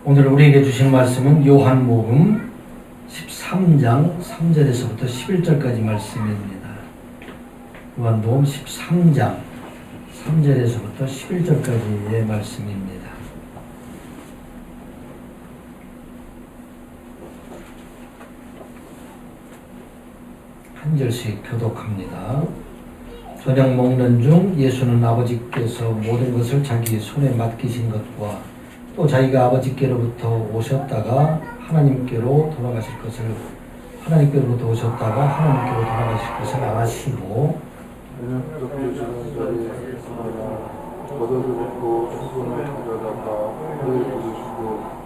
오늘 우리에게 주신 말씀은 요한복음 13장 3절에서부터 11절까지 말씀입니다. 요한복음 13장 3절에서부터 11절까지의 말씀입니다. 한 절씩 교독합니다. 저녁 먹는 중 예수는 아버지께서 모든 것을 자기 손에 맡기신 것과 또 자기가 아버지께로부터 오셨다가 하나님께로 돌아가실 것을 아시고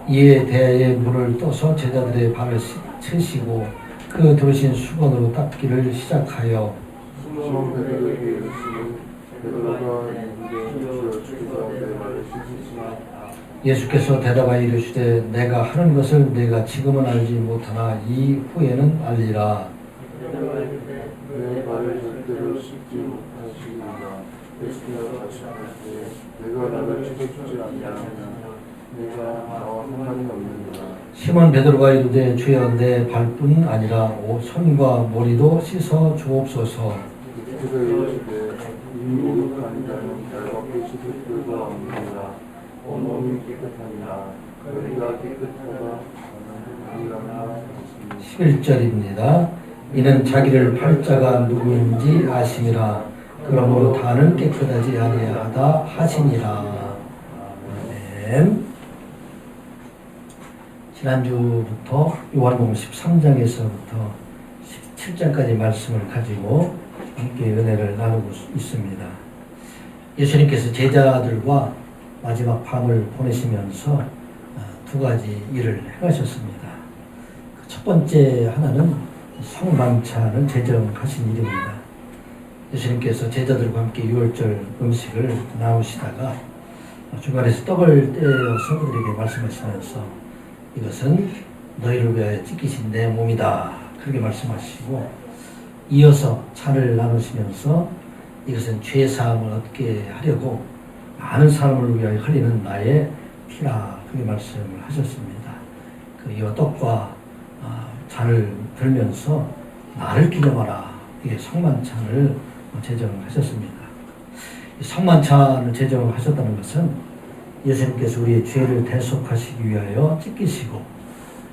이에 대하여 물을 떠서 제자들의 발을 치시고 그 들으신 수건으로 닦기를 시작하여 예수께서 대답하여 이르시되 내가 하는 것을 내가 지금은 알지 못하나 이 후에는 알리라. 내 말을 절대로 씹지 못하시리라. 예수께서 다시 하시되 내가 나를 찢어주지 아니하면 내가 나와 상관이 없느니라. 시몬 베드로가 이르되 주여 내 발뿐 아니라 손과 머리도 씻어 주옵소서. 예수께서 이르시되 이 오륙한 자는 발밖에 씻을 필요가 없느니라. 온몸이 깨끗하니라. 너희가 깨끗하다 아니라. 11절입니다. 이는 자기를 팔자가 누구인지 아심이라. 그러므로 다는 깨끗하지 아니하다 하시니라. 아멘. 지난주부터 요한복음 13장에서부터 17장까지 말씀을 가지고 함께 은혜를 나누고 있습니다. 예수님께서 제자들과 마지막 밤을 보내시면서 두 가지 일을 행하셨습니다. 첫 번째 하나는 성만찬을 제정하신 일입니다. 예수님께서 제자들과 함께 유월절 음식을 나누시다가 중간에서 떡을 떼어서 그들에게 말씀하시면서 이것은 너희를 위하여 찢기신 내 몸이다 그렇게 말씀하시고, 이어서 잔을 나누시면서 이것은 죄사함을 얻게 하려고 많은 사람을 위하여 흘리는 나의 피라 그렇게 말씀을 하셨습니다. 이와 떡과 잔을 들면서 나를 기념하라, 이게 성만찬을 제정하셨습니다. 성만찬을 제정하셨다는 것은 예수님께서 우리의 죄를 대속하시기 위하여 찢기시고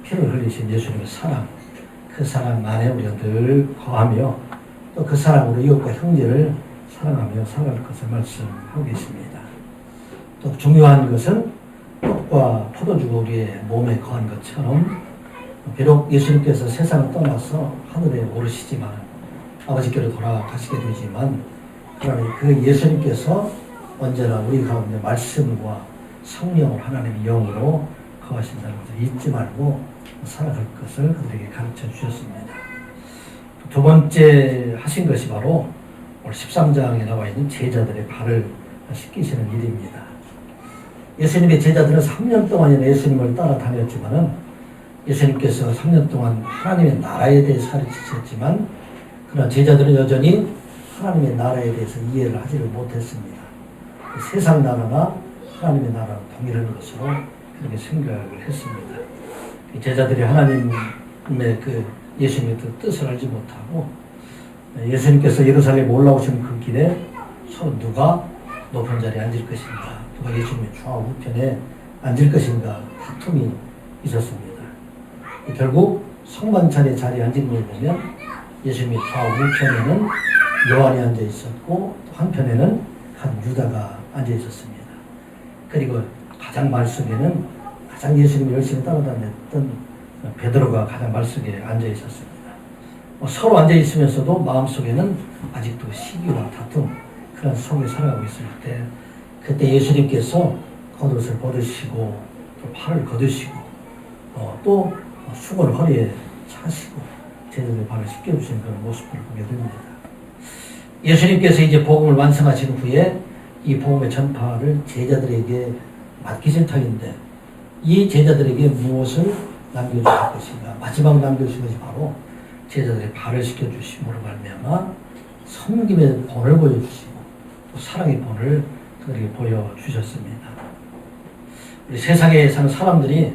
피를 흘리신 예수님의 사랑, 그 사랑 안에 우리가 늘 거하며 또 그 사랑으로 이웃과 형제를 사랑하며 살아갈 것을 말씀하고 계십니다. 또 중요한 것은 떡과 포도주가 우리의 몸에 거한 것처럼 비록 예수님께서 세상을 떠나서 하늘에 오르시지만 아버지께로 돌아가시게 되지만 그러나 그 예수님께서 언제나 우리 가운데 말씀과 성령을 하나님의 영으로 거하신다는 것을 잊지 말고 살아갈 것을 그들에게 가르쳐 주셨습니다. 두 번째 하신 것이 바로 오늘 13장에 나와 있는 제자들의 발을 씻기시는 일입니다. 예수님의 제자들은 3년 동안이나 예수님을 따라다녔지만은 예수님께서 3년 동안 하나님의 나라에 대해서 가르치셨지만 그러나 제자들은 여전히 하나님의 나라에 대해서 이해를 하지를 못했습니다. 세상 나라나 하나님의 나라는 동일한 것으로 그렇게 생각을 했습니다. 제자들이 하나님의 예수님의 뜻을 알지 못하고 예수님께서 예루살렘에 올라오시는 그 길에 서로 누가 높은 자리에 앉을 것인가, 누가 예수님의 좌우 우편에 앉을 것인가 다툼이 있었습니다. 결국 성만찬의 자리에 앉은 걸 보면 예수님의 좌우 우편에는 요한이 앉아 있었고 또 한편에는 한 유다가 앉아 있었습니다. 그리고 가장 말속에는 가장 예수님을 열심히 따라다녔던 베드로가 가장 말속에 앉아 있었습니다. 서로 앉아 있으면서도 마음속에는 아직도 시기와 다툼 그런 속에 살아가고 있을 때 그때 예수님께서 겉옷을 벗으시고 또 팔을 걷으시고 또 수건을 허리에 차시고 제자들의 발을 씻겨주시는 그런 모습을 보게 됩니다. 예수님께서 이제 복음을 완성하신 후에 이 복음의 전파를 제자들에게 맡기실 터인데 이 제자들에게 무엇을 남겨주실 것인가? 마지막 남겨주신 것이 바로 제자들의 발을 씻겨주심으로 말미암아 섬김의 본을 보여주시고 또 사랑의 본을 그들에게 보여주셨습니다. 우리 세상에 사는 사람들이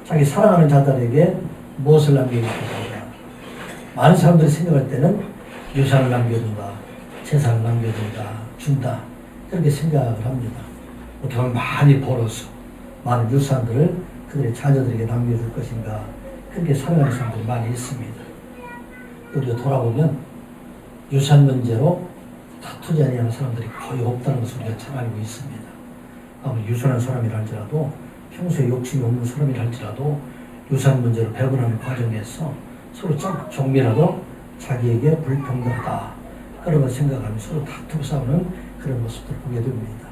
자기 사랑하는 자들에게 무엇을 남기고 있습니까? 많은 사람들이 생각할 때는 유산을 남겨준다, 재산을 남겨준다, 준다 그렇게 생각을 합니다. 어떻게 하면 많이 벌어서 많은 유산들을 그들의 자녀들에게 남겨줄 것인가 그렇게 살아가는 사람들이 많이 있습니다. 우리가 돌아보면 유산 문제로 다투지 아니하는 사람들이 거의 없다는 것을 우리가 잘 알고 있습니다. 아무리 유순한 사람이라 할지라도 평소에 욕심이 없는 사람이라 할지라도 유산 문제로 배분하는 과정에서 서로 조금이라도 자기에게 불평등하다 그런 걸 생각하며 서로 다투고 싸우는 그런 모습들을 보게 됩니다.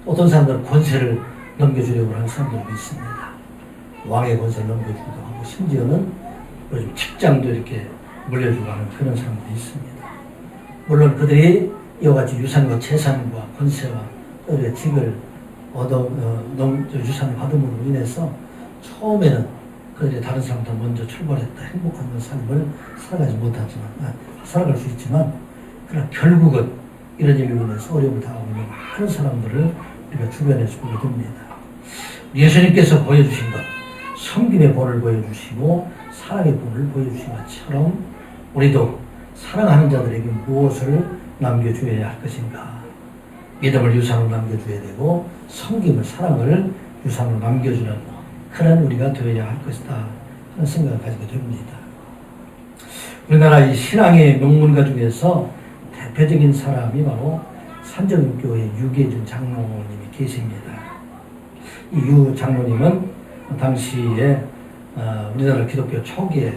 어떤 사람들은 권세를 넘겨주려고 하는 사람들도 있습니다. 왕의 권세를 넘겨주기도 하고 심지어는 요즘 직장도 이렇게 물려주고 하는 그런 사람들이 있습니다. 물론 그들이 이와 같이 유산과 재산과 권세와 우리가 직을 유산을 받음으로 인해서 처음에는 그들이 다른 사람보다 먼저 출발했다 행복한 삶을 살아가지 못하지만 살아갈 수 있지만 그러나 결국은 이런 일로 인해서 어려움을 당하고 있는 많은 사람들을 우리가 주변에서 보게 됩니다. 예수님께서 보여주신 것 섬김의 본을 보여주시고 사랑의 본을 보여주신 것처럼 우리도 사랑하는 자들에게 무엇을 남겨줘야 할 것인가. 믿음을 유산으로 남겨줘야 되고 섬김을 사랑을 유산으로 남겨주는 그런 우리가 되어야 할 것이다 하는 생각을 가지게 됩니다. 우리나라 이 신앙의 명문가 중에서 대표적인 사람이 바로 산정교회 유계준 장로님이 계십니다. 이 유 장로님은 당시에 우리나라 기독교 초기에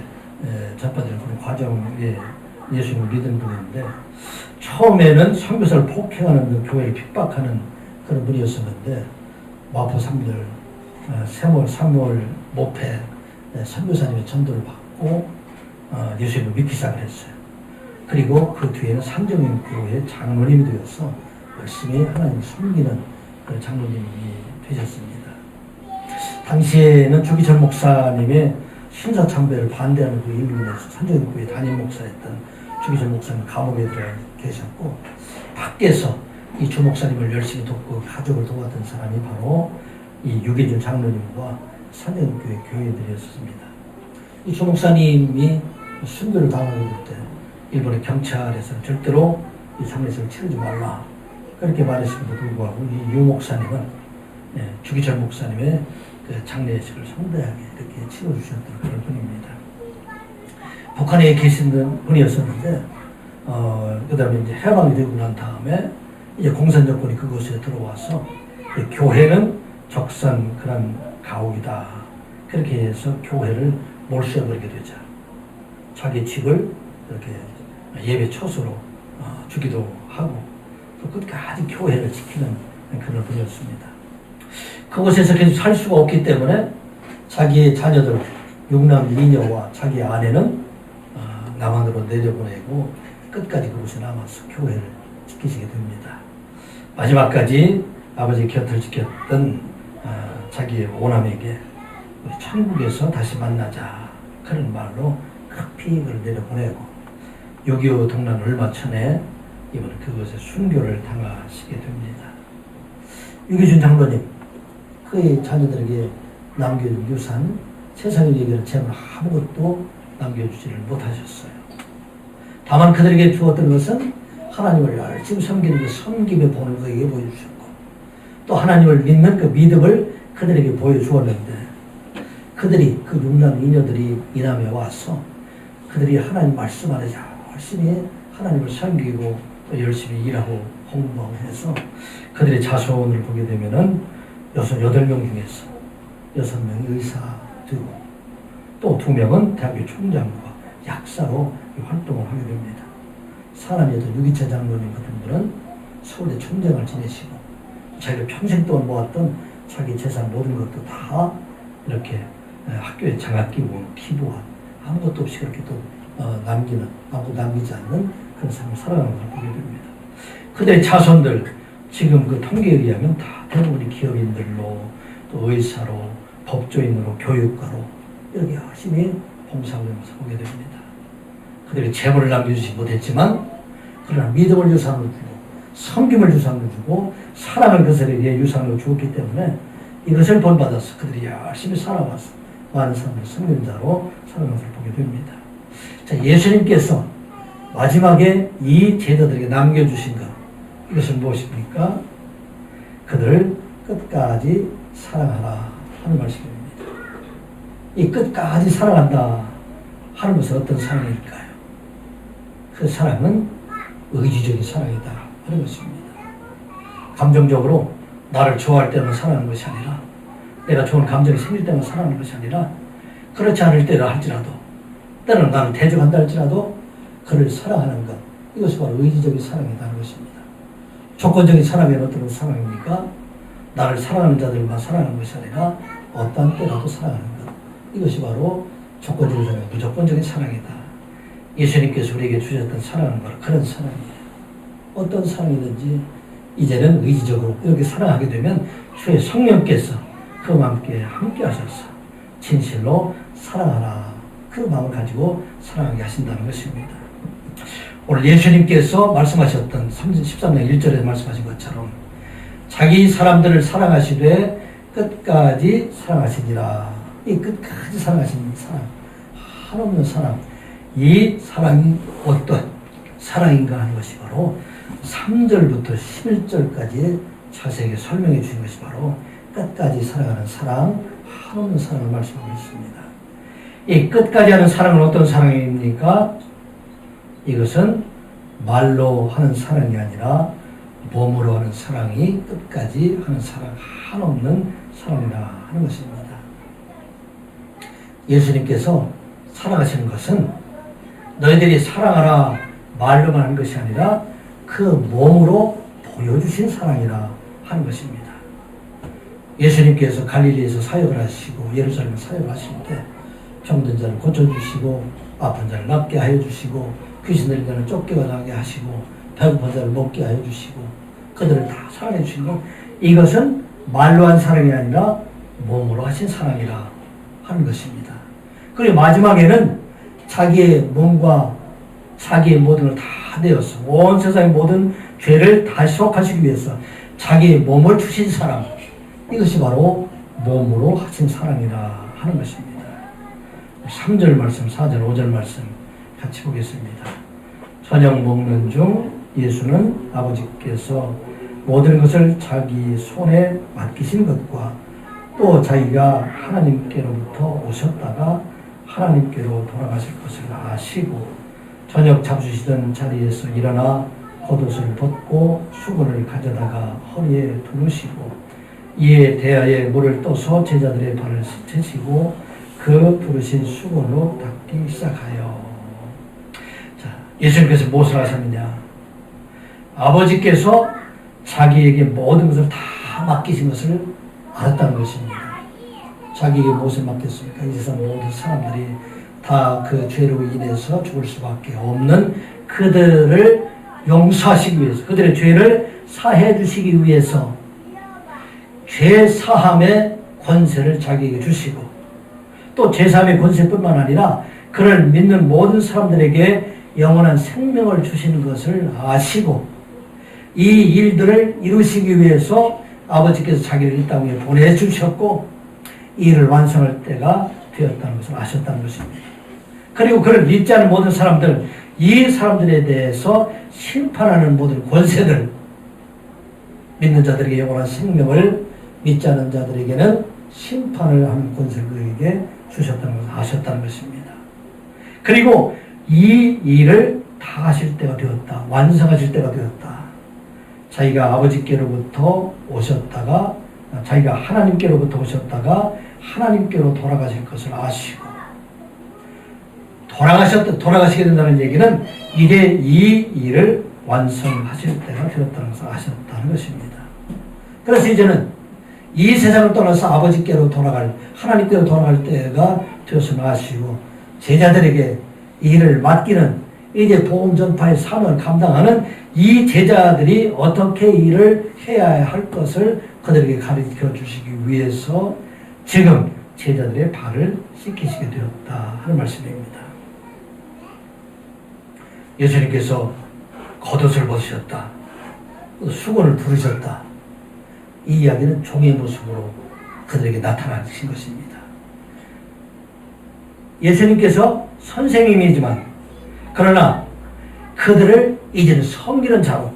접받은 그런 과정에 예수님을 믿은 분인데 처음에는 선교사를 폭행하는 그 교회를 핍박하는 그런 분이었었는데 마포 3월 3월 모패 선교사님의 전도를 받고 예수님을 믿기 시작을 했어요. 그리고 그 뒤에는 산정교회 장로님이 되어서 열심히 하나님을 섬기는 그런 장로님이 되셨습니다. 당시에는 주기철 목사님의 신사참배를 반대하는 그 일로 인해서 산정교회 담임 목사였던 주기철 목사님 감옥에 들어 계셨고 밖에서 이 주 목사님을 열심히 돕고 가족을 도왔던 사람이 바로 이 유계준 장로님과 산정교회 교인들이었습니다. 이 주 목사님이 순교를 당하게 될 때 일본의 경찰에서는 절대로 이 장례식을 치르지 말라 그렇게 말했음에도 불구하고 이 유 목사님은 주기철 목사님의 그 장례식을 성대하게 이렇게 치러주셨던 그런 분입니다. 북한에 계신 분이었었는데, 그 다음에 이제 해방이 되고 난 다음에 이제 공산 정권이 그곳에 들어와서 교회는 적산 그런 가옥이다. 그렇게 해서 교회를 몰수해버리게 되죠. 자기 집을 이렇게 예배 처소로 주기도 하고 또 끝까지 교회를 지키는 그런 분이었습니다. 그곳에서 계속 살 수가 없기 때문에 자기의 자녀들 6남 2녀와 자기 아내는 남한으로 내려보내고 끝까지 그곳에 남아서 교회를 지키시게 됩니다. 마지막까지 아버지 곁을 지켰던 자기의 오남에게 우리 천국에서 다시 만나자 그런 말로 급히 그를 내려보내고 6.25 동란 얼마 전에 이번에 그곳에 순교를 당하시게 됩니다. 유계준 장로님 그의 자녀들에게 남겨준 유산, 세상에 얘기하는 재물 아무것도 남겨주지를 못하셨어요. 다만 그들에게 주었던 것은 하나님을 열심히 섬기는 그 섬김의 본을 그에게 보여주셨고 또 하나님을 믿는 그 믿음을 그들에게 보여주었는데 그들이 그 6남 2녀들이 이남에 와서 그들이 하나님 말씀 안에 열심히 하나님을 섬기고 또 열심히 일하고 공부하고 해서 그들의 자손을 보게 되면은 8명 중에서 6명이 의사 되고 또 2명은 대학교 총장과 약사로 활동을 하게 됩니다. 사람이었던 유기철 장로님 같은 분은 서울대 총장을 지내시고 자기가 평생 동안 모았던 자기 재산 모든 것도 다 이렇게 학교에 장학기금, 기부한 아무것도 없이 그렇게 또 아무것도 남기지 않는 그런 삶을 살아가는 걸 보게 됩니다. 그들의 자손들 지금 그 통계에 의하면 다 대부분이 기업인들로 또 의사로 법조인으로 교육가로 이렇게 열심히 봉사하고 있는 모습을 보게 됩니다. 그들이 재물을 남겨주지 못했지만 그러나 믿음을 유산으로 주고 섬김을 유산으로 주고 사랑을 그들에게 유산으로 주었기 때문에 이것을 본받아서 그들이 열심히 살아와서 많은 사람들 성령자로 살아가는 것을 보게 됩니다. 자, 예수님께서 마지막에 이 제자들에게 남겨주신 것, 이것은 무엇입니까? 그들을 끝까지 사랑하라 하는 말씀입니다. 이 끝까지 사랑한다 하는 것은 어떤 사랑일까요? 그 사랑은 의지적인 사랑이다 하는 것입니다. 감정적으로 나를 좋아할 때만 사랑하는 것이 아니라, 내가 좋은 감정이 생길 때만 사랑하는 것이 아니라, 그렇지 않을 때라 할지라도, 때로는 나를 대적한다 할지라도 그를 사랑하는 것, 이것이 바로 의지적인 사랑이라는 것입니다. 조건적인 사랑이 어떤 사랑입니까? 나를 사랑하는 자들만 사랑하는 것이 아니라 어떠한 때라도 사랑하는 것, 이것이 바로 조건적인 사랑, 무조건적인 사랑이다. 예수님께서 우리에게 주셨던 사랑은 바로 그런 사랑이에요. 어떤 사랑이든지 이제는 의지적으로 이렇게 사랑하게 되면 주의 성령께서 그 마음께 함께 하셔서 진실로 사랑하라, 그 마음을 가지고 사랑하게 하신다는 것입니다. 오늘 예수님께서 말씀하셨던 13장 1절에 말씀하신 것처럼 자기 사람들을 사랑하시되 끝까지 사랑하시니라. 이 끝까지 사랑하시는 사랑, 한없는 사랑, 이 사랑이 어떤 사랑인가 하는 것이 바로 3절부터 11절까지 자세하게 설명해 주신 것이 바로 끝까지 사랑하는 사랑, 한없는 사랑을 말씀하고 있습니다. 이 끝까지 하는 사랑은 어떤 사랑입니까? 이것은 말로 하는 사랑이 아니라 몸으로 하는 사랑이 끝까지 하는 사랑, 한없는 사랑이라 하는 것입니다. 예수님께서 사랑하시는 것은 너희들이 사랑하라 말로만 하는 것이 아니라 그 몸으로 보여주신 사랑이라 하는 것입니다. 예수님께서 갈릴리에서 사역을 하시고 예루살렘 사역을 하실 때 병든 자를 고쳐주시고 아픈 자를 낫게 하여 주시고 귀신 들린 자를 쫓겨나게 하시고 배고픈 자를 먹게 하여 주시고 그들을 다 사랑해 주시고, 이것은 말로 한 사랑이 아니라 몸으로 하신 사랑이라 하는 것입니다. 그리고 마지막에는 자기의 몸과 자기의 모든 걸 다 내어서 온 세상의 모든 죄를 다 시록하시기 위해서 자기의 몸을 주신 사랑, 이것이 바로 몸으로 하신 사랑이라 하는 것입니다. 3절 말씀, 4절, 5절 말씀 같이 보겠습니다. 저녁 먹는 중 예수는 아버지께서 모든 것을 자기 손에 맡기신 것과 또 자기가 하나님께로부터 오셨다가 하나님께로 돌아가실 것을 아시고 저녁 잡수시던 자리에서 일어나 겉옷을 벗고 수건을 가져다가 허리에 두르시고 이에 대하에 물을 떠서 제자들의 발을 씻으시고 그 두르신 수건으로 닦기 시작하여. 자, 예수님께서 무엇을 하셨느냐? 아버지께서 자기에게 모든 것을 다 맡기신 것을 알았다는 것입니다. 자기에게 무엇을 맡겼습니까? 이 세상 모든 사람들이 다 그 죄로 인해서 죽을 수밖에 없는 그들을 용서하시기 위해서, 그들의 죄를 사해 주시기 위해서 죄 사함의 권세를 자기에게 주시고 또 죄 사함의 권세뿐만 아니라 그를 믿는 모든 사람들에게 영원한 생명을 주시는 것을 아시고 이 일들을 이루시기 위해서 아버지께서 자기를 이 땅에 보내주셨고 이 일을 완성할 때가 되었다는 것을 아셨다는 것입니다. 그리고 그를 믿지 않은 모든 사람들, 이 사람들에 대해서 심판하는 모든 권세들, 믿는 자들에게 영원한 생명을, 믿지 않은 자들에게는 심판을 하는 권세를 그에게 주셨다는 것을 아셨다는 것입니다. 그리고 이 일을 다 하실 때가 되었다. 완성하실 때가 되었다. 자기가 아버지께로부터 오셨다가, 자기가 하나님께로부터 오셨다가 하나님께로 돌아가실 것을 아시고, 돌아가시게 된다는 얘기는 이제 이 일을 완성하실 때가 되었다는 것을 아셨다는 것입니다. 그래서 이제는 이 세상을 떠나서 아버지께로 돌아갈, 하나님께로 돌아갈 때가 되었음을 아시고 제자들에게 이 일을 맡기는, 이제 복음 전파의 사명을 감당하는 이 제자들이 어떻게 일을 해야 할 것을 그들에게 가르쳐 주시기 위해서 지금 제자들의 발을 씻기시게 되었다 하는 말씀입니다. 예수님께서 겉옷을 벗으셨다, 수건을 두르셨다, 이 이야기는 종의 모습으로 그들에게 나타나신 것입니다. 예수님께서 선생님이지만 그러나 그들을 이제는 섬기는 자로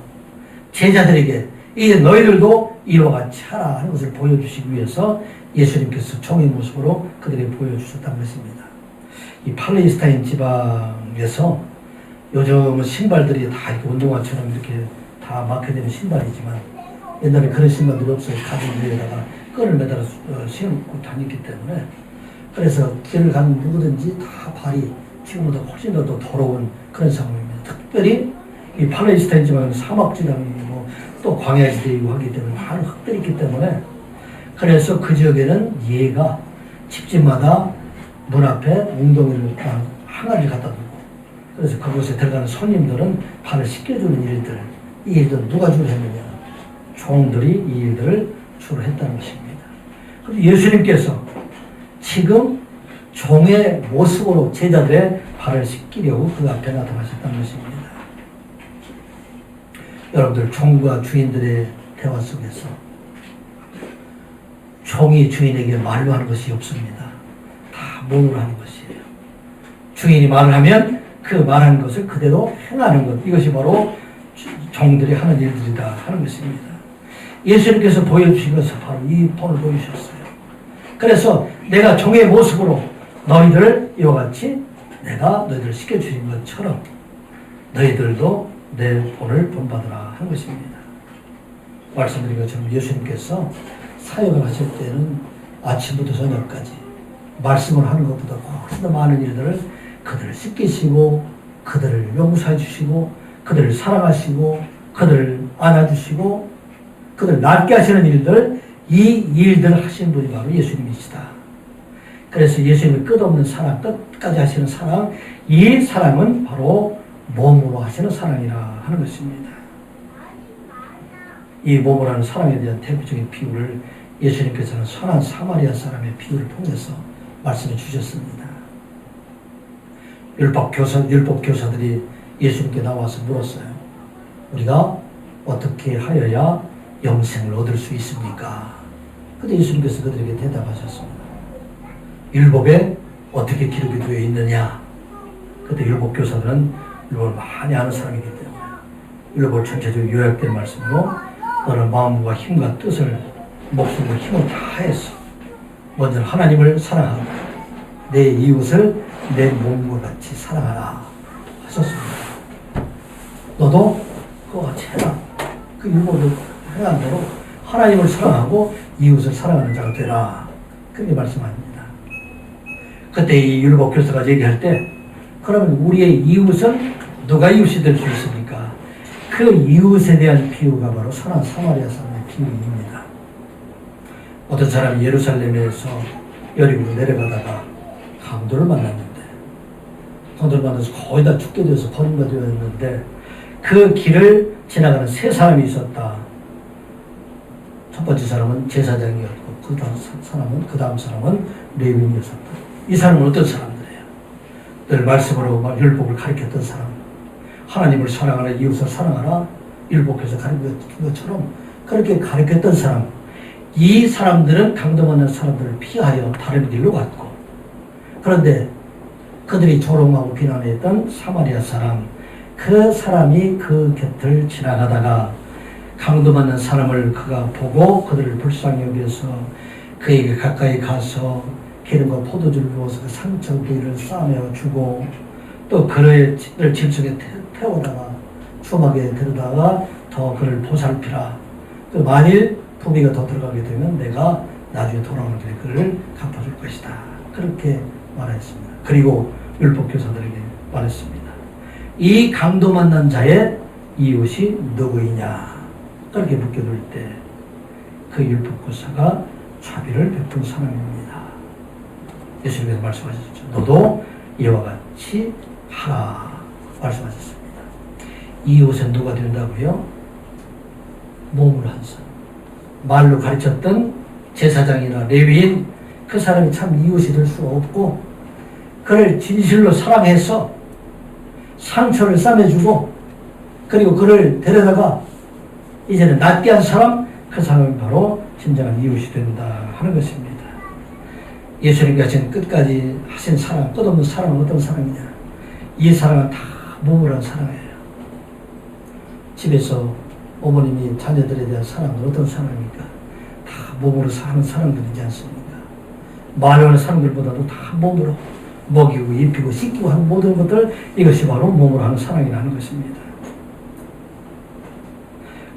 제자들에게 이제 너희들도 이와 같이 하라 하는 것을 보여주시기 위해서 예수님께서 종의 모습으로 그들에게 보여주셨다는 것입니다. 이 팔레스타인 지방에서 요즘은 신발들이 다 이렇게 운동화처럼 이렇게 다 막혀되는 신발이지만 옛날에 그런 신발들이 없어요. 가죽 위에다가 끈을 매달아 신고 다녔기 때문에 그래서 길을 가는 누구든지 다 발이 지금보다 훨씬 더 더러운 그런 상황입니다. 특별히 이 팔레스타인 지방은 사막지방이고 또 광야지대이고 하기 때문에 많은 흙들이 있기 때문에 그래서 그 지역에는 예가 집집마다 문 앞에 웅덩이를 항아리를 갖다 두고 그래서 그곳에 들어가는 손님들은 발을 씻겨주는 일들 이 일들은 누가 주로 했느냐 종들이 이 일들을 주로 했다는 것입니다. 그래서 예수님께서 지금 종의 모습으로 제자들의 발을 씻기려고 그 앞에 나타나셨다는 것입니다. 여러분들 종과 주인들의 대화 속에서 종이 주인에게 말로 하는 것이 없습니다. 다 몸으로 하는 것이에요. 주인이 말을 하면 그 말하는 것을 그대로 행하는 것 이것이 바로 종들이 하는 일들이다 하는 것입니다. 예수님께서 보여주신 것은 바로 이 본을 보여주셨어요. 그래서 내가 종의 모습으로 너희들을 이와 같이 내가 너희들을 시켜주신 것처럼 너희들도 내 본을 본받으라 하는 것입니다. 말씀드린 것처럼 예수님께서 사역을 하실 때는 아침부터 저녁까지 말씀을 하는 것보다 훨씬 더 많은 일들을 그들을 씻기시고 그들을 용서해 주시고 그들을 사랑하시고 그들을 안아주시고 그들을 낫게 하시는 일들 이 일들을 하시는 분이 바로 예수님이시다. 그래서 예수님의 끝없는 사랑 끝까지 하시는 사랑 이 사랑은 바로 몸으로 하시는 사랑이라 하는 것입니다. 이 몸으로 하는 사랑에 대한 대표적인 비유를 예수님께서는 선한 사마리아 사람의 비유를 통해서 말씀해 주셨습니다. 율법 교사들이 예수님께 나와서 물었어요. 우리가 어떻게 하여야 영생을 얻을 수 있습니까? 그런데 예수님께서 그들에게 대답하셨습니다. 율법에 어떻게 기록이 되어 있느냐? 그때 율법 교사들은 율법을 많이 아는 사람이기 때문에 율법을 전체적으로 요약된 말씀으로 너는 마음과 힘과 뜻을 목숨과 힘을 다해서 먼저 하나님을 사랑하고 내 이웃을 내 몸과 같이 사랑하라 하셨습니다. 너도 그와 같이 해라. 그 율법을 행한 대로 하나님을 사랑하고 이웃을 사랑하는 자가 되라. 그렇게 말씀합니다. 그때 이 율법 교사가 얘기할 때 그러면 우리의 이웃은 누가 이웃이 될 수 있습니까? 그 이웃에 대한 비유가 바로 선한 사마리아 사람의 비유입니다. 어떤 사람이 예루살렘에서 여리고로 내려가다가 강도를 만났는데 강도를 만나서 거의 다 죽게 되어서 버림가 되었는데 그 길을 지나가는 세 사람이 있었다. 첫 번째 사람은 제사장이었고 그 다음 사람은 레위인이었었다. 이 사람은 어떤 사람들이에요? 늘 말씀으로 율법을 가르쳤던 사람, 하나님을 사랑하라, 이웃을 사랑하라, 율법에서 가르쳤던 것처럼 그렇게 가르쳤던 사람, 이 사람들은 강도 만난 사람들을 피하여 다른 길로 갔고, 그런데 그들이 조롱하고 비난했던 사마리아 사람, 그 사람이 그 곁을 지나가다가 강도 만난 사람을 그가 보고 그들을 불쌍히 여겨서 그에게 가까이 가서 기름과 포도주를 부어서 그 상처 부위를 싸매어 주고 또 그를 집 속에 태워다가 추막에 들여다가 더 그를 보살피라. 또 만일 부비가 더 들어가게 되면 내가 나중에 돌아오는 길에 그를 갚아줄 것이다. 그렇게 말했습니다. 그리고 율법교사들에게 말했습니다. 이 강도 만난 자의 이웃이 누구이냐? 그렇게 묻게될 때 그 율법교사가 자비를 베푼 사람입니다. 예수님께서 말씀하셨죠. 너도 이와 같이 하라 말씀하셨습니다. 이웃은 누가 된다고요? 몸으로 한 사람. 말로 가르쳤던 제사장이나 레위인 그 사람이 참 이웃이 될 수가 없고 그를 진실로 사랑해서 상처를 싸매주고 그리고 그를 데려다가 이제는 낫게 한 사람 그 사람이 바로 진정한 이웃이 된다 하는 것입니다. 예수님께서 끝까지 하신 사랑, 끝없는 사랑은 어떤 사랑이냐? 이 사랑은 다 몸으로 한 사랑이에요. 집에서 어머님이 자녀들에 대한 사랑은 어떤 사랑입니까? 다 몸으로 하는 사랑들이지 않습니까? 말로 하는 사랑들보다도 다 몸으로 먹이고 입히고 씻기고 하는 모든 것들, 이것이 바로 몸으로 하는 사랑이라는 것입니다.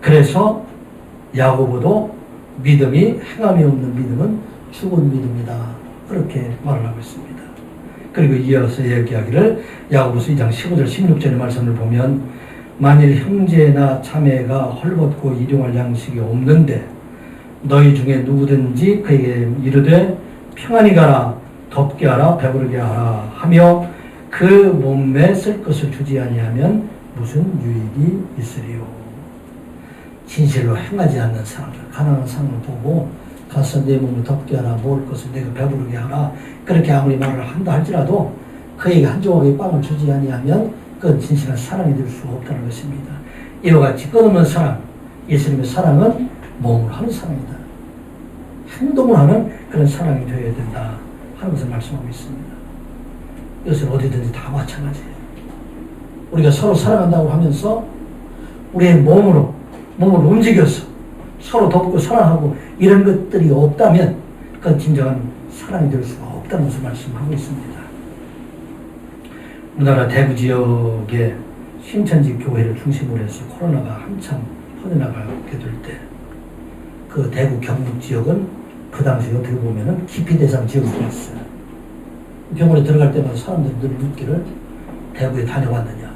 그래서 야고보도 믿음이 행함이 없는 믿음은 죽은 믿음이다, 그렇게 말을 하고 있습니다. 그리고 이어서 얘기하기를 야고보서 2장 15절 16절의 말씀을 보면, 만일 형제나 자매가 헐벗고 일용할 양식이 없는데 너희 중에 누구든지 그에게 이르되 평안히 가라, 덥게 하라, 배부르게 하라 하며 그 몸에 쓸 것을 주지 아니하면 무슨 유익이 있으리요. 진실로 행하지 않는 사람들, 가난한 사람을 보고 가서 내 몸을 덥게 하라, 먹을 것을 내가 배부르게 하라, 그렇게 아무리 말을 한다 할지라도 그에게 한 조각의 빵을 주지 아니하면 그건 진실한 사랑이 될 수가 없다는 것입니다. 이와 같이 끝없는 사랑, 예수님의 사랑은 몸으로 하는 사랑이다, 행동을 하는 그런 사랑이 되어야 된다 하는 것을 말씀하고 있습니다. 이것은 어디든지 다 마찬가지예요. 우리가 서로 사랑한다고 하면서 우리의 몸을 움직여서 서로 돕고 사랑하고 이런 것들이 없다면 그건 진정한 사랑이 될 수가 없다는 것을 말씀하고 있습니다. 우리나라 대구 지역의 신천지 교회를 중심으로 해서 코로나가 한참 퍼져나가게 될 때 그 대구 경북 지역은 그 당시에 어떻게 보면은 기피 대상 지역이었어요. 병원에 들어갈 때마다 사람들이 늘 묻기를 대구에 다녀왔느냐.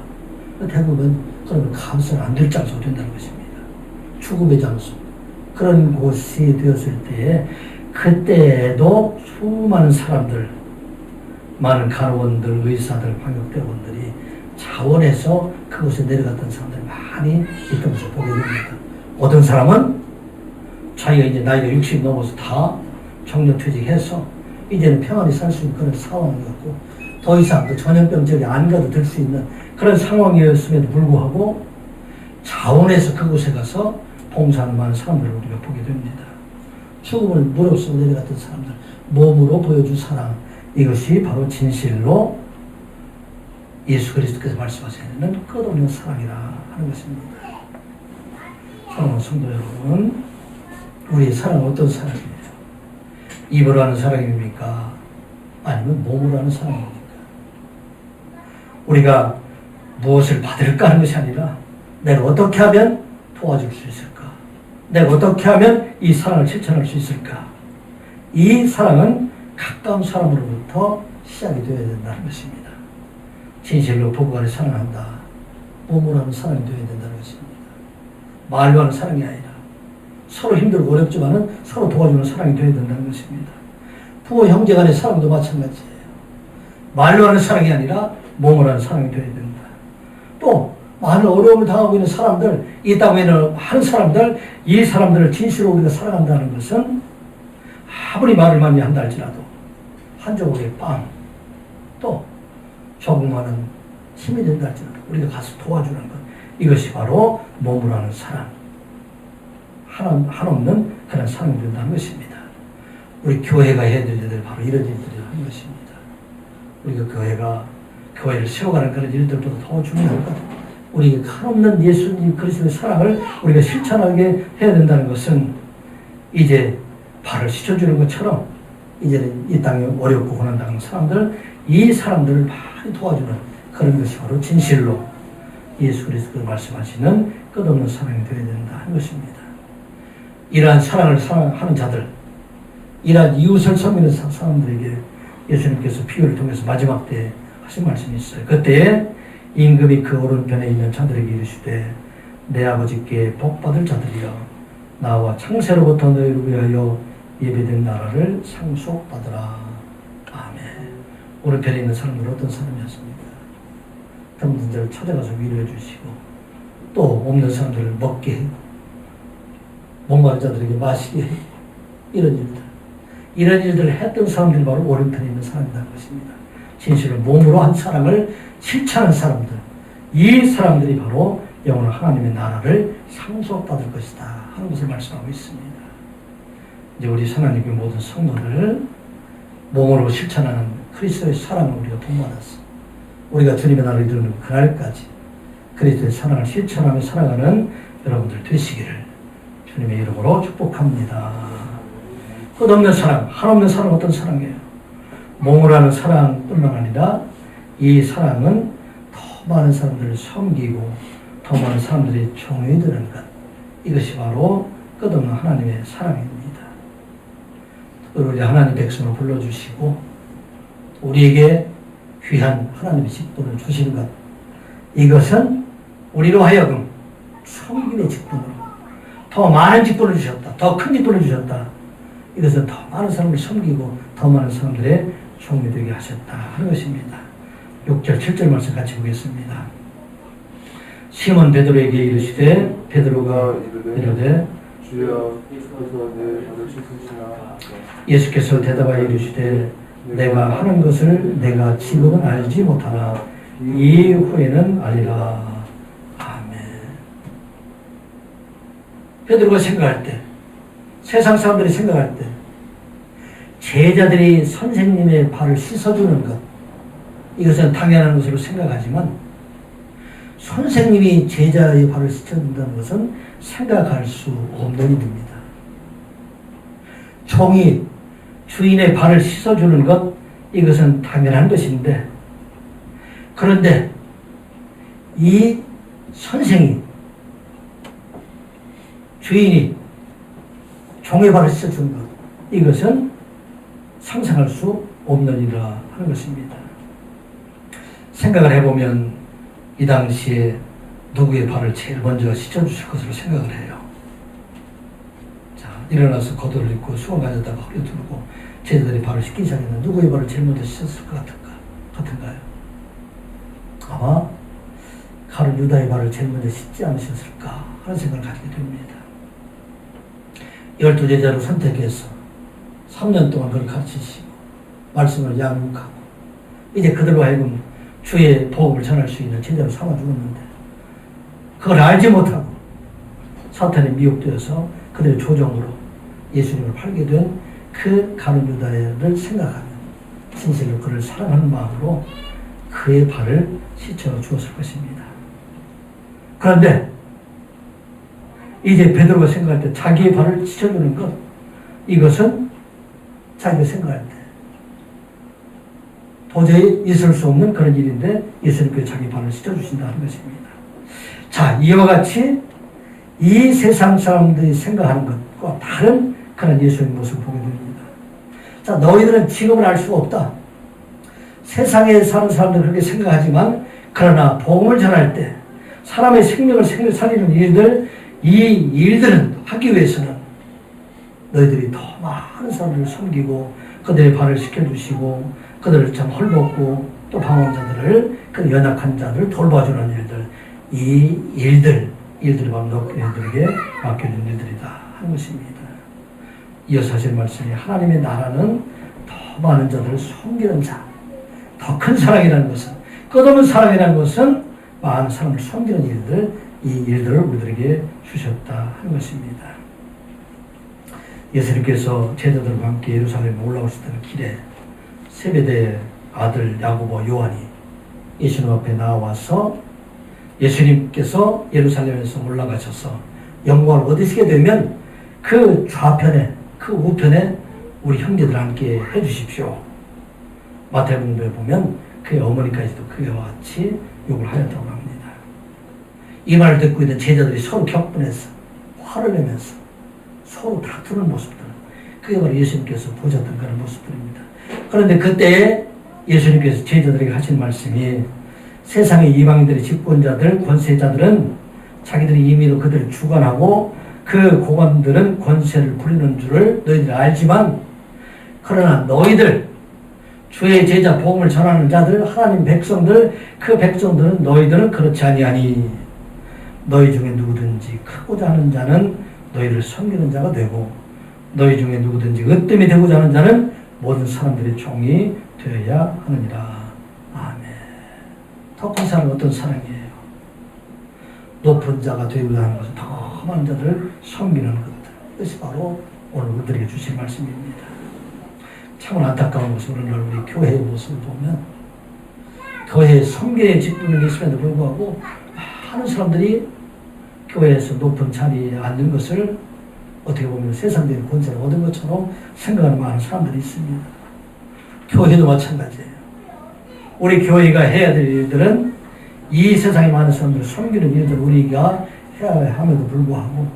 대구는 그러면 감수는 안 될 장소가 된다는 것입니다. 죽음의 장소. 그런 곳이 되었을 때에 그때에도 수많은 사람들, 많은 간호원들, 의사들, 방역대원들이 자원해서 그곳에 내려갔던 사람들이 많이 있던 것을 보게 됩니다. 어떤 사람은 자기가 이제 나이가 60 넘어서 다 정년퇴직해서 이제는 평안히 살 수 있는 그런 상황이었고, 더 이상 그 전염병적이 안 가도 될 수 있는 그런 상황이었음에도 불구하고 자원해서 그곳에 가서 봉사하는 많은 사람들을 우리가 보게 됩니다. 죽음을 무릅쓰고 내려갔던 사람들, 몸으로 보여준 사랑, 이것이 바로 진실로 예수 그리스도께서 말씀하시는 끝없는 사랑이라 하는 것입니다. 사랑하는 성도 여러분, 우리의 사랑은 어떤 사랑이에요? 입으로 하는 사랑입니까? 아니면 몸으로 하는 사랑입니까? 우리가 무엇을 받을까 하는 것이 아니라 내가 어떻게 하면 도와줄 수 있을까? 내가 어떻게 하면 이 사랑을 실천할 수 있을까? 이 사랑은 가까운 사람으로부터 시작이 되어야 된다는 것입니다. 진실로 부부 간에 사랑한다, 몸으로 하는 사랑이 되어야 된다는 것입니다. 말로 하는 사랑이 아니라 서로 힘들고 어렵지만은 서로 도와주는 사랑이 되어야 된다는 것입니다. 부모 형제 간의 사랑도 마찬가지예요. 말로 하는 사랑이 아니라 몸으로 하는 사랑이 되어야 된다. 또 많은 어려움을 당하고 있는 사람들, 이 땅에는 많은 사람들, 이 사람들을 진실로 우리가 사랑한다는 것은 아무리 말을 많이 한다 할지라도 한 조각의 빵, 또 조금만은 힘이 된다 할지라도 우리가 가서 도와주는 것, 이것이 바로 몸으로 하는 사랑, 한없는 그런 사랑이 된다는 것입니다. 우리 교회가 해야 될 일들 바로 이런 일들이 하는 것입니다. 우리가 교회를 세워가는 그런 일들보다 더 중요한 것, 우리가 한없는 예수님 그리스도의 사랑을 우리가 실천하게 해야 된다는 것은 이제 발을 씻어주는 것처럼 이제는 이 땅에 어렵고 고난당하는 사람들, 이 사람들을 많이 도와주는 그런 것이 바로 진실로 예수 그리스도가 말씀하시는 끝없는 사랑이 되어야 된다 하는 것입니다. 이러한 사랑을 사랑하는 자들, 이러한 이웃을 섬기는 사람들에게 예수님께서 비유를 통해서 마지막 때 하신 말씀이 있어요. 그때 임금이 그 오른편에 있는 자들에게 이르시되 내 아버지께 복받을 자들이여 나와 창세로부터 너희를 위하여 예배된 나라를 상속받으라. 아멘. 오른편에 있는 사람들은 어떤 사람이었습니까? 병든 자를 찾아가서 위로해 주시고 또 없는 사람들을 먹게 하고 목마른 자들에게 마시게 하고 이런 일들을 했던 사람들이 바로 오른편에 있는 사람이라는 것입니다. 진실로 몸으로 한 사랑을 실천한 사람들, 이 사람들이 바로 영원한 하나님의 나라를 상속받을 것이다 하는 것을 말씀하고 있습니다. 이제 우리 하나님의 모든 성도들 몸으로 실천하는 그리스도의 사랑을 우리가 본받았어. 우리가 주님의 나라를 이루는 그날까지 그리스도의 사랑을 실천하며 살아가는 여러분들 되시기를 주님의 이름으로 축복합니다. 끝없는 사랑, 한없는 사랑 어떤 사랑이에요? 몸으로 하는 사랑뿐만 아니라 이 사랑은 더 많은 사람들을 섬기고 더 많은 사람들이 종이 되는 것. 이것이 바로 끝없는 하나님의 사랑입니다. 우리 하나님 백성을 불러주시고 우리에게 귀한 하나님의 직분을 주신 것. 이것은 우리로 하여금 섬김의 직분으로 더 많은 직분을 주셨다. 더 큰 직분을 주셨다. 이것은 더 많은 사람을 섬기고 더 많은 사람들의 종이 되게 하셨다 하는 것입니다. 6절 7절 말씀 같이 보겠습니다. 시몬 베드로에게 이르시되 베드로가 이르되 주여 예수께서 내 발을 씻으시나. 예수께서 대답하여 이르시되 내가 하는 것을 내가 지금은 알지 못하나 이후에는 알리라. 아멘. 베드로가 생각할 때, 세상 사람들이 생각할 때 제자들이 선생님의 발을 씻어주는 것, 이것은 당연한 것으로 생각하지만 선생님이 제자의 발을 씻어준다는 것은 생각할 수 없는 일입니다. 종이 주인의 발을 씻어주는 것, 이것은 당연한 것인데, 그런데 이 선생이, 주인이 종의 발을 씻어주는 것, 이것은 상상할 수 없는 일이라 하는 것입니다. 생각을 해보면 이 당시에 누구의 발을 제일 먼저 씻어주실 것으로 생각을 해요. 자, 일어나서 겉옷을 입고 수건 가져다가 허리 두르고 제자들이 발을 씻기 시작했는데 누구의 발을 제일 먼저 씻었을 것 같은가요? 아마 가룟 유다의 발을 제일 먼저 씻지 않으셨을까 하는 생각을 가지게 됩니다. 12제자를 선택해서 3년 동안 그를 가르치시고 말씀을 양육하고 이제 그들로 하여금 주의 복음을 전할 수 있는 제자로 삼아 주었는데 그걸 알지 못하고 사탄에 미혹되어서 그들의 조종으로 예수님을 팔게 된 그 가룟 유다를 생각하면 진실로 그를 사랑하는 마음으로 그의 발을 씻어 주었을 것입니다. 그런데 이제 베드로가 생각할 때 자기의 발을 씻어주는 것, 이것은 자기가 생각할 때 도저히 있을 수 없는 그런 일인데 예수님께서 자기 발을 씻어주신다는 것입니다. 자, 이와 같이 이 세상 사람들이 생각하는 것과 다른 그런 예수의 모습을 보게 됩니다. 자, 너희들은 지금은 알 수가 없다. 세상에 사는 사람들은 그렇게 생각하지만 그러나 복음을 전할 때 사람의 생명을 살리는 일들, 이 일들은 하기 위해서는 너희들이 더 많은 사람들을 섬기고 그들의 발을 씻겨주시고 그들을 참 헐벗고 또 방황자들을 그 연약한 자들을 돌봐주는 일들, 이 일들이 바로 너희들에게 맡겨진 일들이다 하는 것입니다. 이어서 하실 말씀이 하나님의 나라는 더 많은 자들을 섬기는 자, 더 큰 사랑이라는 것은, 끝없는 사랑이라는 것은 많은 사람을 섬기는 일들, 이 일들을 우리들에게 주셨다 하는 것입니다. 예수님께서 제자들과 함께 예루살렘에 올라오시던 길에 세베대의 아들 야고보 요한이 예수님 앞에 나와서 예수님께서 예루살렘에서 올라가셔서 영광을 얻으시게 되면 그 좌편에, 그 우편에 우리 형제들 함께 해주십시오. 마태복음에 보면 그의 어머니까지도 그와 같이 욕을 하였다고 합니다. 이 말을 듣고 있는 제자들이 서로 격분해서 화를 내면서 서로 다투는 모습들, 그게 바로 예수님께서 보셨던 그런 모습들입니다. 그런데 그때 예수님께서 제자들에게 하신 말씀이 세상의 이방인들의 집권자들, 권세자들은 자기들이 임의로 그들을 주관하고 그 고관들은 권세를 부리는 줄을 너희들이 알지만 그러나 너희들 주의 제자 복음을 전하는 자들, 하나님 백성들, 그 백성들은 너희들은 그렇지 아니하니 너희 중에 누구든지 크고자 하는 자는 너희를 섬기는 자가 되고 너희 중에 누구든지 으뜸이 되고자 하는 자는 모든 사람들의 종이 되어야 하느니라. 아멘. 더 큰 사랑은 어떤 사랑이에요? 높은 자가 되고자 하는 것은 더 많은 자들을 섬기는 것들. 그것이 바로 오늘 우리에게 주신 말씀입니다. 참 안타까운 것은 오늘날 우리 교회의 모습을 보면 교회에 섬기의 직분이 있음에도 불구하고 많은 사람들이 교회에서 높은 자리에 앉는 것을 어떻게 보면 세상적인 권세를 얻은 것처럼 생각하는 많은 사람들이 있습니다. 교회도 마찬가지예요. 우리 교회가 해야 될 일들은 이 세상에 많은 사람들을 섬기는 일들을 우리가 해야 함에도 불구하고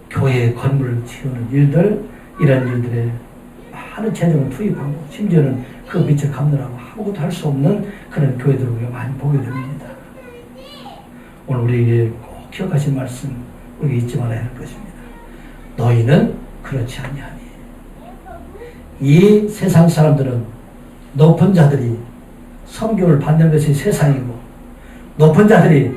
교회의 건물을 지우는 일들, 이런 일들에 많은 재정을 투입하고 심지어는 그 밑을 감느라고 아무것도 할 수 없는 그런 교회들을 우리가 많이 보게 됩니다. 오늘 우리에게 꼭 기억하신 말씀 우리가 잊지 말아야 할 것입니다. 너희는 그렇지 아니하니. 이 세상 사람들은 높은 자들이 섬김을 받는 것이 세상이고 높은 자들이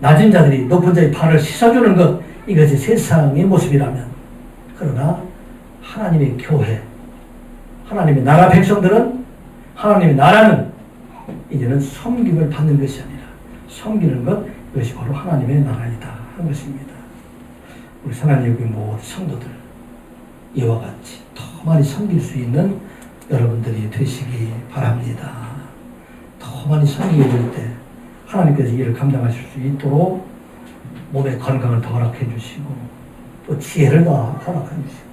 낮은 자들이 높은 자의 발을 씻어주는 것, 이것이 세상의 모습이라면, 그러나 하나님의 교회, 하나님의 나라 백성들은, 하나님의 나라는 이제는 섬김을 받는 것이 아니라 섬기는 것, 이것이 바로 하나님의 나라이다 하는 것입니다. 우리 사랑하는 여기 모든 성도들, 이와 같이 더 많이 섬길 수 있는 여러분들이 되시기 바랍니다. 더 많이 섬기게 될 때 하나님께서 이를 감당하실 수 있도록 몸의 건강을 더 허락해 주시고 또 지혜를 더 허락해 주시고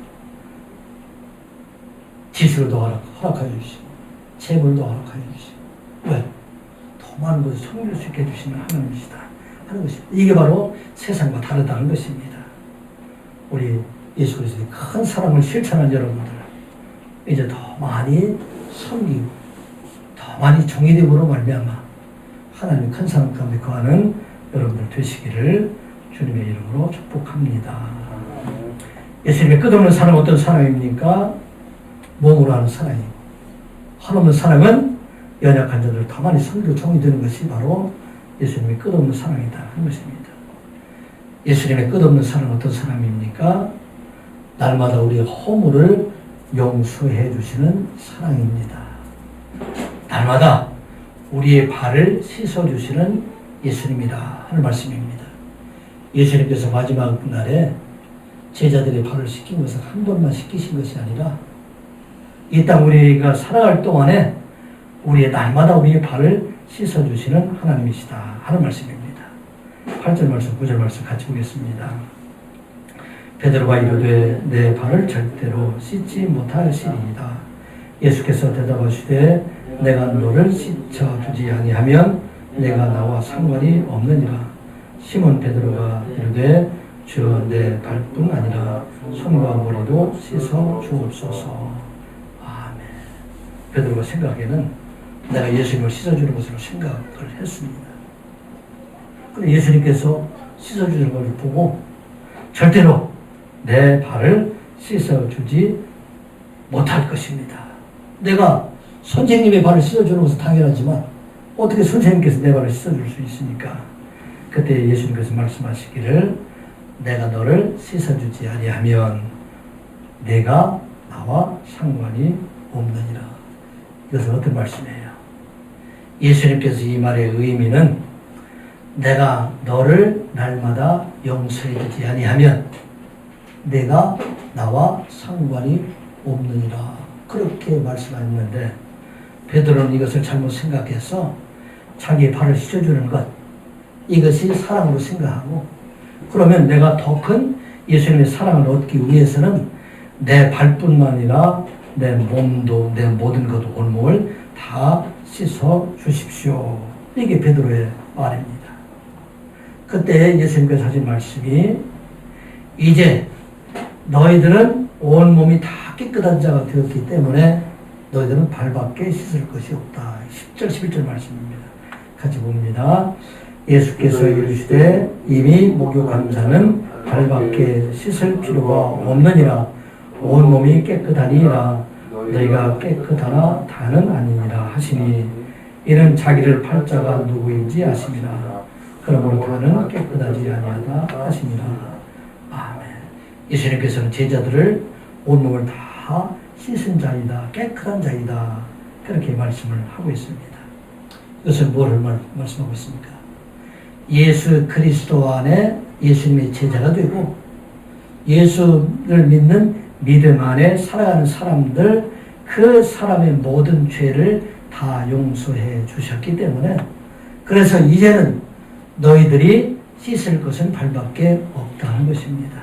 지수를 더 허락해 주시고 재물도 허락해 주시고 왜? 더 많은 것을 섬길 수 있게 해주시는 하나님이시다 하는 것입니다. 이게 바로 세상과 다르다는 것입니다. 우리 예수 그리스도의 큰 사랑을 실천한 여러분들 이제 더 많이 섬기고 더 많이 정의됨으로 말미암아 하나님의 큰 사랑 가운데 거하는 여러분들 되시기를 주님의 이름으로 축복합니다. 예수님의 끝없는 사랑은 어떤 사랑입니까? 몸으로 하는 사랑이고 한없는 사랑은 연약한 자들을 더 많이 섬기고 정의되는 것이 바로 예수님의 끝없는 사랑이다 하는 것입니다. 예수님의 끝없는 사랑은 어떤 사랑입니까? 날마다 우리의 허물을 용서해 주시는 사랑입니다. 날마다 우리의 발을 씻어주시는 예수님이다 하는 말씀입니다. 예수님께서 마지막 날에 제자들의 발을 씻긴 것은 한 번만 씻기신 것이 아니라 이 땅 우리가 살아갈 동안에 우리의 날마다 우리의 발을 씻어주시는 하나님이시다 하는 말씀입니다. 8절 말씀, 9절 말씀 같이 보겠습니다. 베드로가 이르되 내 발을 절대로 씻지 못하시리이다. 예수께서 대답하시되 내가 너를 씻어주지 아니하면 내가 나와 상관이 없느니라. 시몬 베드로가 이르되 주여 내 발뿐 아니라 손과 머리도 씻어 주옵소서. 아멘. 베드로가 생각에는 내가 예수님을 씻어주는 것으로 생각을 했습니다. 그런데 예수님께서 씻어주는 것을 보고 절대로 내 발을 씻어주지 못할 것입니다. 내가 선생님의 발을 씻어주는 것은 당연하지만 어떻게 선생님께서 내 발을 씻어줄 수 있습니까? 그때 예수님께서 말씀하시기를 내가 너를 씻어주지 아니하면 내가 나와 상관이 없느니라. 이것은 어떤 말씀이에요? 예수님께서 이 말의 의미는 내가 너를 날마다 용서해주지 아니하면 내가 나와 상관이 없느니라. 그렇게 말씀하셨는데 베드로는 이것을 잘못 생각해서 자기의 발을 씻어주는 것, 이것이 사랑으로 생각하고 그러면 내가 더 큰 예수님의 사랑을 얻기 위해서는 내 발뿐만 아니라 내 몸도 내 모든 것 온몸을 다 씻어 주십시오. 이게 베드로의 말입니다. 그때 예수님께서 하신 말씀이 이제 너희들은 온몸이 다 깨끗한 자가 되었기 때문에 너희들은 발밖에 씻을 것이 없다. 10절 11절 말씀입니다. 같이 봅니다. 예수께서 이르시되 이미 목욕한 자는 발밖에 씻을 필요가 없느니라. 온몸이 깨끗하니라. 너희가 깨끗하나 다는 아니니라 하시니 이는 자기를 팔자가 누구인지 아심이라. 그러므로 다는 깨끗하지 아니하다 하시니라. 아멘. 예수님께서는 제자들을 온몸을 다 씻은 자이다, 깨끗한 자이다, 그렇게 말씀을 하고 있습니다. 이것은 뭐를 말씀하고 있습니까? 예수 그리스도 안에 예수님의 제자가 되고 예수를 믿는 믿음 안에 살아가는 사람들, 그 사람의 모든 죄를 다 용서해 주셨기 때문에, 그래서 이제는 너희들이 씻을 것은 발밖에 없다는 것입니다.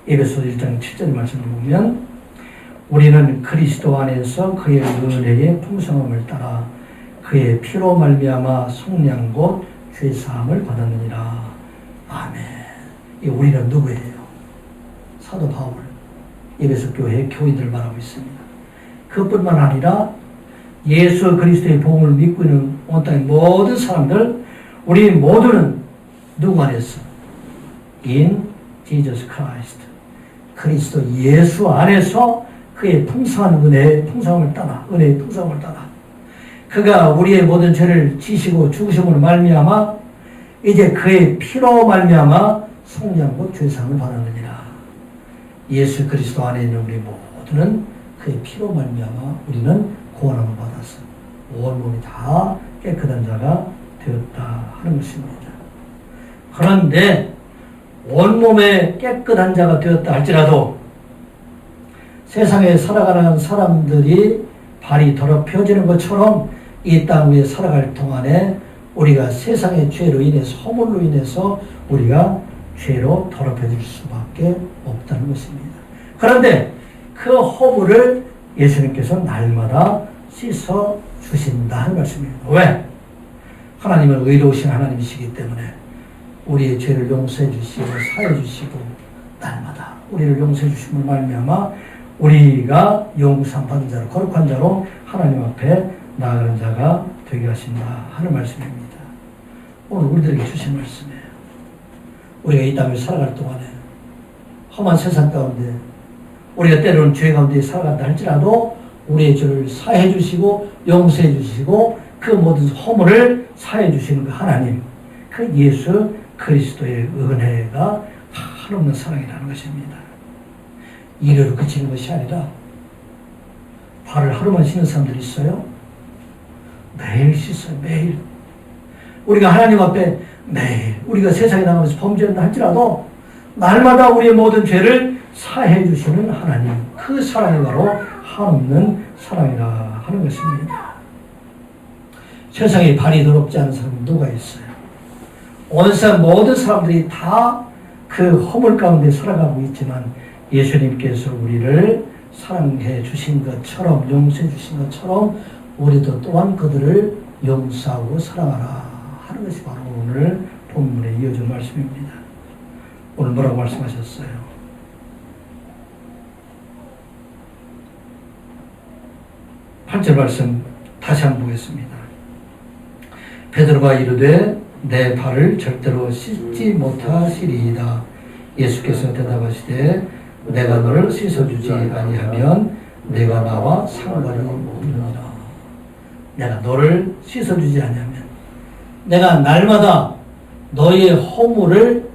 에베소 1장 7절 말씀을 보면 우리는 그리스도 안에서 그의 은혜의 풍성함을 따라 그의 피로 말미암아 속량 곧 죄사함을 받았느니라. 아멘. 이 우리는 누구예요? 사도 바울, 에베소 교회 교인들 말하고 있습니다. 그뿐만 아니라 예수 그리스도의 복음을 믿고 있는 온 땅의 모든 사람들, 우리 모두는 누구 안에서? In Jesus Christ. 그리스도 예수 안에서 그의 풍성한 은혜의 풍성함을 따라, 은혜의 풍성함을 따라 그가 우리의 모든 죄를 지시고 죽으심으로 말미암아 이제 그의 피로 말미암아 속량 곧 죄사함을 받았느니라. 예수 그리스도 안에 있는 우리 모두는 그의 피로 말미암아 우리는 구원함을 받았어. 온몸이 다 깨끗한 자가 되었다 하는 것입니다. 그런데 온몸에 깨끗한 자가 되었다 할지라도 세상에 살아가는 사람들이 발이 더럽혀지는 것처럼 이 땅 위에 살아갈 동안에 우리가 세상의 죄로 인해서, 허물로 인해서 우리가 죄로 더럽혀질 수밖에 없다는 것입니다. 그런데 그 허물을 예수님께서 날마다 씻어 주신다는 말씀입니다. 왜? 하나님은 의로우신 하나님이시기 때문에 우리의 죄를 용서해 주시고 사해 주시고 날마다 우리를 용서해 주심을 말미암아 우리가 용서함 받은 자로, 거룩한 자로 하나님 앞에 나아가는 자가 되게 하신다 하는 말씀입니다. 오늘 우리들에게 주신 말씀이에요. 우리가 이 땅을 살아갈 동안에 험한 세상 가운데 우리가 때로는 죄 가운데 살아간다 할지라도 우리의 죄를 사해 주시고 용서해 주시고 그 모든 허물을 사해 주시는 그 하나님, 그 예수 그리스도의 은혜가 한없는 사랑이라는 것입니다. 이래로 그치는 것이 아니라 발을 하루만 씻는 사람들이 있어요. 매일 씻어요. 매일. 우리가 하나님 앞에 매일 우리가 세상에 나가면서 범죄한다 할지라도 날마다 우리의 모든 죄를 사해 주시는 하나님, 그 사랑이 바로 한없는 사랑이라 하는 것입니다. 세상에 발이 더럽지 않은 사람은 누가 있어요? 온 세상 모든 사람들이 다 그 허물 가운데 살아가고 있지만 예수님께서 우리를 사랑해 주신 것처럼, 용서해 주신 것처럼 우리도 또한 그들을 용서하고 사랑하라 하는 것이 바로 오늘 본문에 이어진 말씀입니다. 오늘 뭐라고 말씀하셨어요? 8절 말씀 다시 한번 보겠습니다. 베드로가 이르되 내 발을 절대로 씻지 못하시리이다. 예수께서 대답하시되 내가 너를 씻어주지 아니하면 내가 나와 상관이 없느니라. 내가 너를 씻어주지 아니하면, 내가 날마다 너의 허물을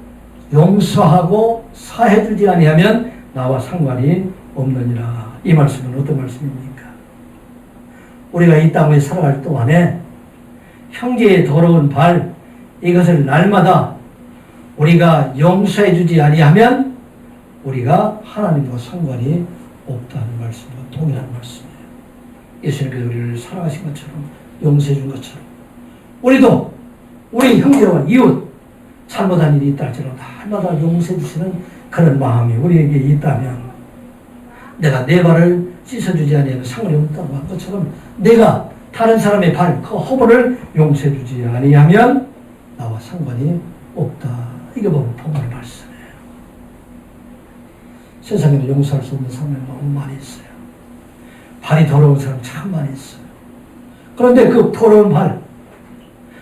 용서하고 사해주지 아니하면 나와 상관이 없느니라. 이 말씀은 어떤 말씀입니까? 우리가 이 땅에 살아갈 동안에 형제의 더러운 발, 이것을 날마다 우리가 용서해 주지 아니하면 우리가 하나님과 상관이 없다는 말씀과 동일한 말씀이에요. 예수님께서 우리를 사랑하신 것처럼, 용서해 준 것처럼 우리도 우리 형제와 이웃 잘못한 일이 있다 할지라도 날마다 용서해 주시는 그런 마음이 우리에게 있다면, 내가 내 발을 씻어주지 아니하면 상관이 없다고 한 것처럼 내가 다른 사람의 발, 그 허물을 용서해 주지 아니하면 나와 상관이 없다. 이게 바로 본문의 말씀이에요. 세상에는 용서할 수 없는 사람이 너무 많이 있어요. 발이 더러운 사람 참 많이 있어요. 그런데 그 더러운 발,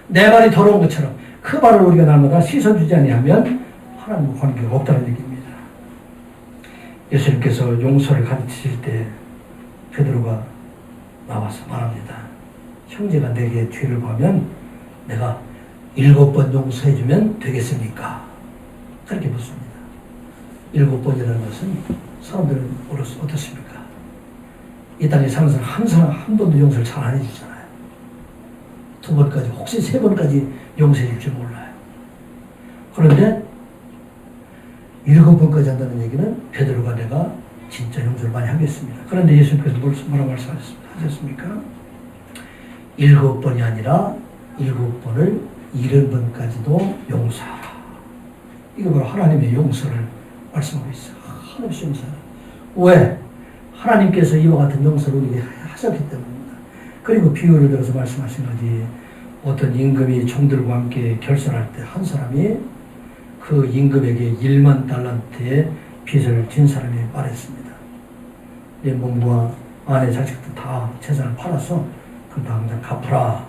내 발이 더러운 것처럼 그 발을 우리가 날마다 씻어주지 아니하면 하나님과 관계가 없다는 얘기입니다. 예수님께서 용서를 가르치실 때 베드로가 나와서 말합니다. 형제가 내게 죄를 범하면 내가 7번 용서해주면 되겠습니까? 그렇게 묻습니다. 7번이라는 것은 사람들은 어떻습니까? 이 땅에 사는 사람 한 번도 용서를 잘 안 해주잖아요. 2번까지, 혹시 3번까지 용서해 줄지 몰라요. 그런데 7번까지 한다는 얘기는 베드로가 내가 진짜 용서를 많이 하겠습니다. 그런데 예수님께서 뭐라고 말씀하셨습니까? 7번이 아니라 7번을 70번까지도 용서하라. 이거 바로 하나님의 용서를 말씀하고 있어요. 한없이 용서하라. 왜? 하나님께서 이와 같은 용서를 우리에게 하셨기 때문입니다. 그리고 비유를 들어서 말씀하신 거지. 어떤 임금이 종들과 함께 결선할 때 한 사람이 그 임금에게 1만 달란트의 빚을 진 사람이 말했습니다. 내 몸과 아내 자식도 다 재산을 팔아서 그 당장 갚으라.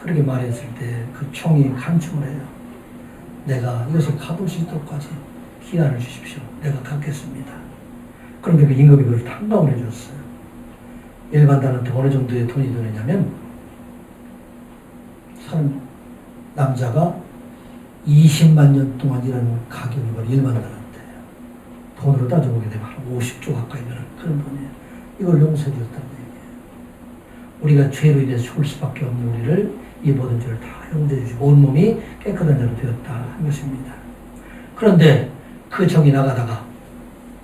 그렇게 말했을 때 그 총이 간청을 해요. 내가 이것을 갚을 수 있도록까지 기한을 주십시오. 내가 갚겠습니다. 그런데 그 임금이 그걸 탕감을 해줬어요. 일반 달란트 어느 정도의 돈이 되느냐면 남자가 20만 년 동안 일하는 가격이 바로 1만 달란트예요. 돈으로 따져보게 되면 한 50조 가까이 되는 그런 돈이에요. 이걸 용서해 줬다는 얘기예요. 우리가 죄로 인해서 죽을 수밖에 없는 우리를 이 모든 죄를 다 용서해 주시고 온몸이 깨끗한 자로 되었다 한 것입니다. 그런데 그 적이 나가다가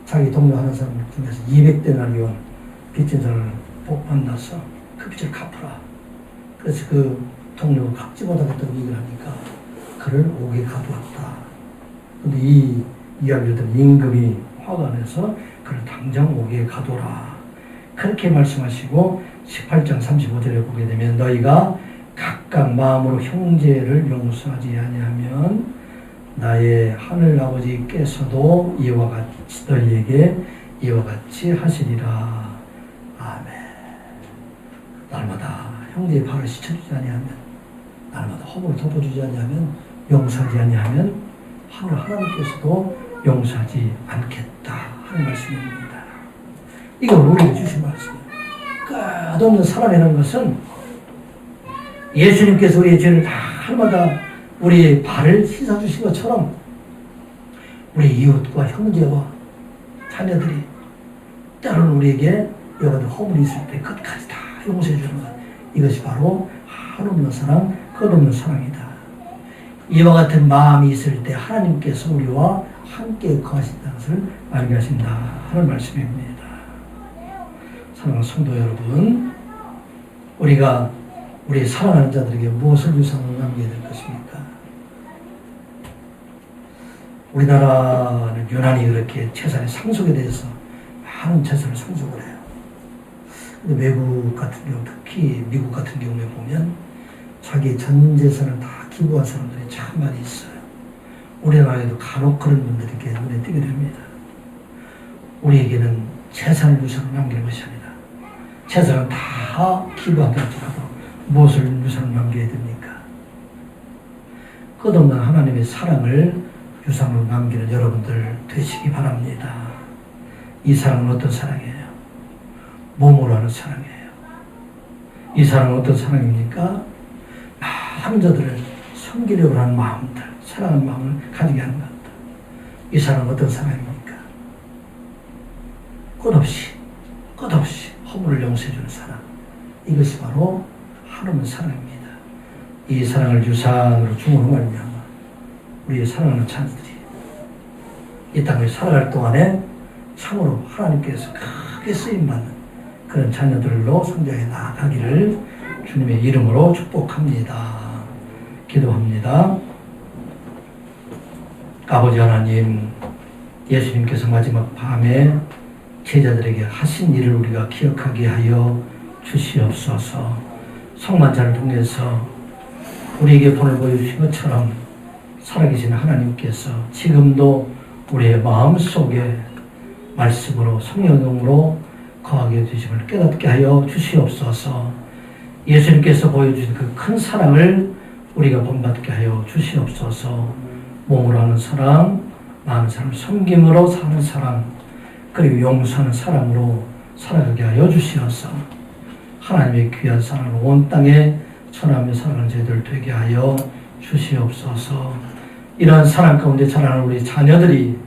자기 동료 하는 사람 중에서 200데나리온 빚진 사람을 만나서 그 빚을 갚으라. 그래서 그 동료가 갚지 못하겠다고 얘기를 하니까 그를 옥에 가두었다. 근데 이 이야기를 들은 임금이 화가 나서 그를 당장 옥에 가둬라. 그렇게 말씀하시고 18장 35절에 보게 되면 너희가 각각 마음으로 형제를 용서하지 아니하면 나의 하늘 아버지께서도 이와 같이 너희에게 이와 같이 하시리라. 아멘. 날마다 형제의 발을 씻어주지 아니하면, 날마다 허물을 덮어주지 아니하면, 용서하지 아니하면 하늘 하나님께서도 용서하지 않겠다 하는 말씀입니다. 이건 우리에게 주신 말씀이에요. 끝없는 사랑이라는 것은 예수님께서 우리의 죄를 다 날마다 우리의 발을 씻어주신 것처럼 우리 이웃과 형제와 자녀들이 때로는 우리에게 여러 가지 허물이 있을 때 끝까지 다 용서해 주는 것, 이것이 바로 한없는 사랑, 끝없는 사랑이다. 이와 같은 마음이 있을 때 하나님께서 우리와 함께 거하신다는 것을 알게 하신다 하는 말씀입니다. 사랑하는 성도 여러분, 우리가 우리 사랑하는 자들에게 무엇을 유산으로 남겨야 될 것입니까? 우리나라는 유난히 그렇게 재산의 상속에 대해서 많은 재산을 상속을 해요. 근데 외국 같은 경우, 특히 미국 같은 경우에 보면 자기 전 재산을 다 기부한 사람들이 참 많이 있어요. 우리나라에도 간혹 그런 분들이 이렇게 눈에 띄게 됩니다. 우리에게는 재산을 유산으로 남기는 것이 아니라 재산은 다 기부하게 할지라도 무엇을 유산으로 남겨야 됩니까? 끝없는 하나님의 사랑을 유산으로 남기는 여러분들 되시기 바랍니다. 이 사랑은 어떤 사랑이에요? 몸으로 하는 사랑이에요. 이 사랑은 어떤 사랑입니까? 많은 자들을 섬기려고 하는 마음들, 사랑하는 마음을 가지게 하는 것들. 이 사랑은 어떤 사랑입니까? 끝없이 허물을 용서해주는 사랑. 이것이 바로 한없는 사랑입니다. 이 사랑을 유산으로 주므로 말미암아 우리의 사랑하는 자녀들이 이 땅을 살아갈 동안에 참으로 하나님께서 크게 쓰임받는 그런 자녀들로 성장해 나아가기를 주님의 이름으로 축복합니다. 기도합니다. 아버지 하나님, 예수님께서 마지막 밤에 제자들에게 하신 일을 우리가 기억하게 하여 주시옵소서. 성만찬을 통해서 우리에게 본을 보여주신 것처럼 살아계신 하나님께서 지금도 우리의 마음속에 말씀으로 성령으로 거하게 해주심을 깨닫게 하여 주시옵소서. 예수님께서 보여주신 그 큰 사랑을 우리가 본받게 하여 주시옵소서. 몸으로 하는 사랑, 많은 사람을 섬김으로 사는 사랑, 그리고 용서하는 사랑으로 살아가게 하여 주시옵소서. 하나님의 귀한 사랑을 온 땅에 전하며 살아가는 저희들 되게 하여 주시옵소서. 이러한 사랑 가운데 자라는 우리 자녀들이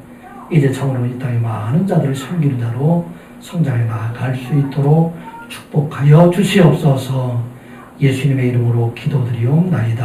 이제 참으로 이 땅에 많은 자들을 섬기는 자로 성장해 나아갈 수 있도록 축복하여 주시옵소서. 예수님의 이름으로 기도드리옵나이다.